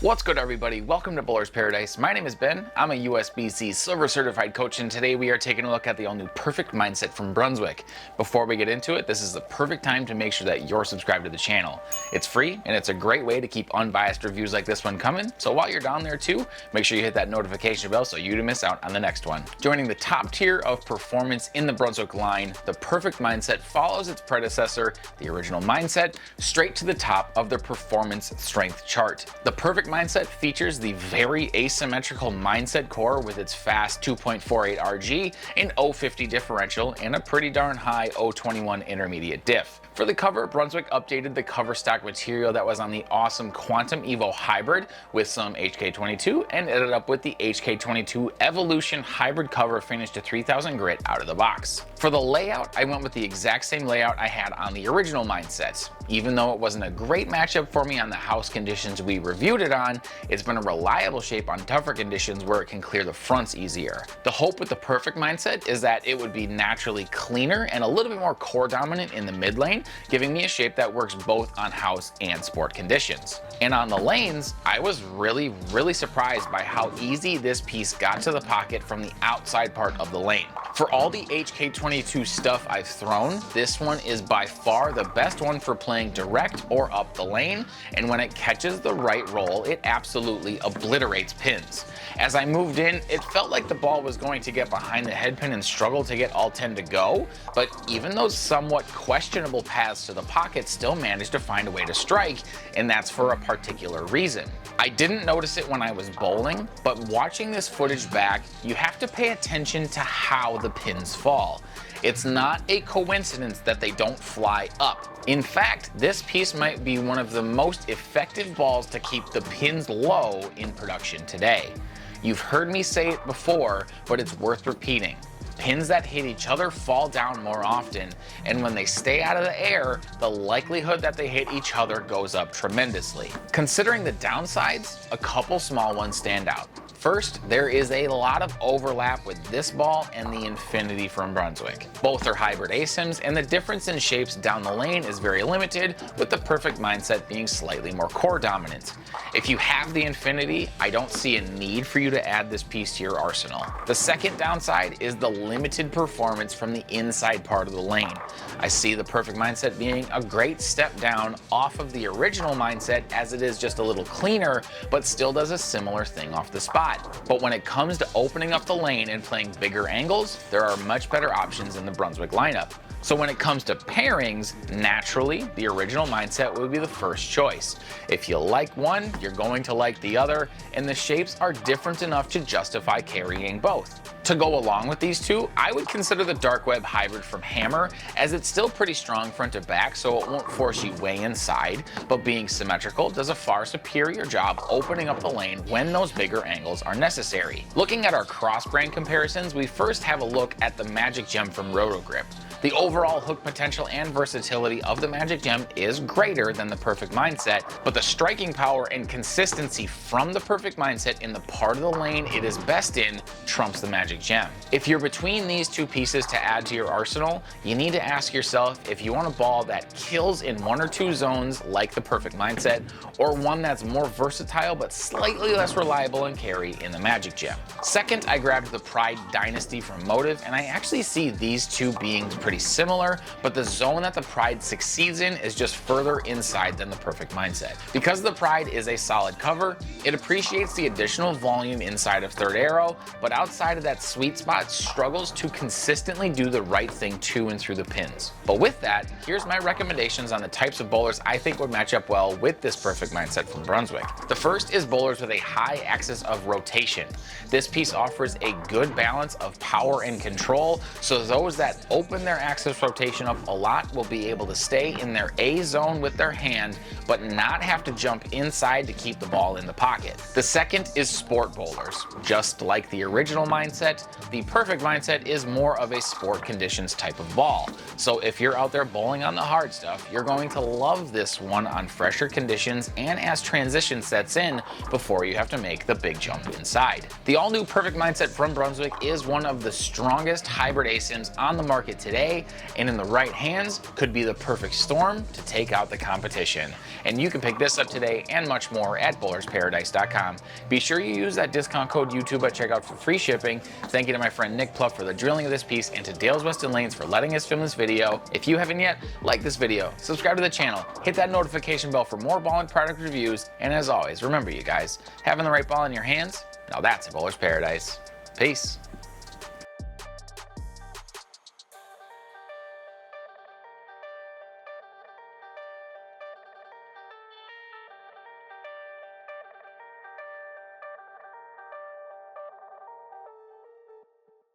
What's good, everybody? Welcome to Bowler's Paradise. My name is Ben. I'm a USBC Silver Certified Coach, and today we are taking a look at the all-new Perfect Mindset from Brunswick. Before we get into it, this is the perfect time to make sure that you're subscribed to the channel. It's free, and it's a great way to keep unbiased reviews like this one coming, so while you're down there too, make sure you hit that notification bell so you don't miss out on the next one. Joining the top tier of performance in the Brunswick line, the Perfect Mindset follows its predecessor, the original Mindset, straight to the top of the performance strength chart. The Perfect Mindset features the very asymmetrical Mindset core with its fast 2.48 RG, an 050 differential, and a pretty darn high 021 intermediate diff. For the cover, Brunswick updated the cover stock material that was on the awesome Quantum Evo Hybrid with some HK22 and ended up with the HK22 Evolution Hybrid cover finished to 3000 grit out of the box. For the layout, I went with the exact same layout I had on the original Mindset. Even though it wasn't a great matchup for me on the house conditions we reviewed it on, it's been a reliable shape on tougher conditions where it can clear the fronts easier. The hope with the Perfect Mindset is that it would be naturally cleaner and a little bit more core dominant in the mid lane, giving me a shape that works both on house and sport conditions. And on the lanes, I was really surprised by how easy this piece got to the pocket from the outside part of the lane. For all the HK22 stuff I've thrown, this one is by far the best one for playing direct or up the lane, and when it catches the right roll, it absolutely obliterates pins. As I moved in, it felt like the ball was going to get behind the headpin and struggle to get all 10 to go, but even those somewhat questionable paths to the pocket still managed to find a way to strike, and that's for a particular reason. I didn't notice it when I was bowling, but watching this footage back, you have to pay attention to how the pins fall. It's not a coincidence that they don't fly up. In fact, this piece might be one of the most effective balls to keep the pins low in production today. You've heard me say it before, but it's worth repeating. Pins that hit each other fall down more often, and when they stay out of the air, the likelihood that they hit each other goes up tremendously. Considering the downsides, a couple small ones stand out. First, there is a lot of overlap with this ball and the Infinity from Brunswick. Both are hybrid asyms, and the difference in shapes down the lane is very limited, with the Perfect Mindset being slightly more core dominant. If you have the Infinity, I don't see a need for you to add this piece to your arsenal. The second downside is the limited performance from the inside part of the lane. I see the Perfect Mindset being a great step down off of the original Mindset, as it is just a little cleaner, but still does a similar thing off the spot. But when it comes to opening up the lane and playing bigger angles, there are much better options in the Brunswick lineup. So when it comes to pairings, naturally, the original Mindset would be the first choice. If you like one, you're going to like the other, and the shapes are different enough to justify carrying both. To go along with these two, I would consider the Dark Web Hybrid from Hammer, as it's still pretty strong front to back, so it won't force you way inside, but being symmetrical does a far superior job opening up the lane when those bigger angles are necessary. Looking at our Crossbrand comparisons, we first have a look at the Magic Gem from Rotogrip. The overall hook potential and versatility of the Magic Gem is greater than the Perfect Mindset, but the striking power and consistency from the Perfect Mindset in the part of the lane it is best in trumps the Magic Gem. If you're between these two pieces to add to your arsenal, you need to ask yourself if you want a ball that kills in one or two zones like the Perfect Mindset, or one that's more versatile but slightly less reliable in carry in the Magic Gem. Second, I grabbed the Pride Dynasty from Motive, and I actually see these two being pretty similar, but the zone that the Pride succeeds in is just further inside than the Perfect Mindset. Because the Pride is a solid cover, it appreciates the additional volume inside of third arrow, but outside of that sweet spot struggles to consistently do the right thing to and through the pins. But with that, here's my recommendations on the types of bowlers I think would match up well with this Perfect Mindset from Brunswick. The first is bowlers with a high axis of rotation. This piece offers a good balance of power and control, so those that open their axis rotation up a lot will be able to stay in their A zone with their hand, but not have to jump inside to keep the ball in the pocket. The second is sport bowlers. Just like the original Mindset, the Perfect Mindset is more of a sport conditions type of ball. So if you're out there bowling on the hard stuff, you're going to love this one on fresher conditions and as transition sets in before you have to make the big jump inside. The all-new Perfect Mindset from Brunswick is one of the strongest hybrid asyms on the market today, day, and in the right hands could be the perfect storm to take out the competition. And you can pick this up today and much more at bowlersparadise.com. Be sure you use that discount code YouTube at checkout for free shipping. Thank you to my friend Nick Pluff for the drilling of this piece, and to Dale's Weston Lanes for letting us film this video. If you haven't yet, like this video, subscribe to the channel, hit that notification bell for more ball and product reviews, and as always, remember you guys, having the right ball in your hands, now that's a bowler's paradise. Peace.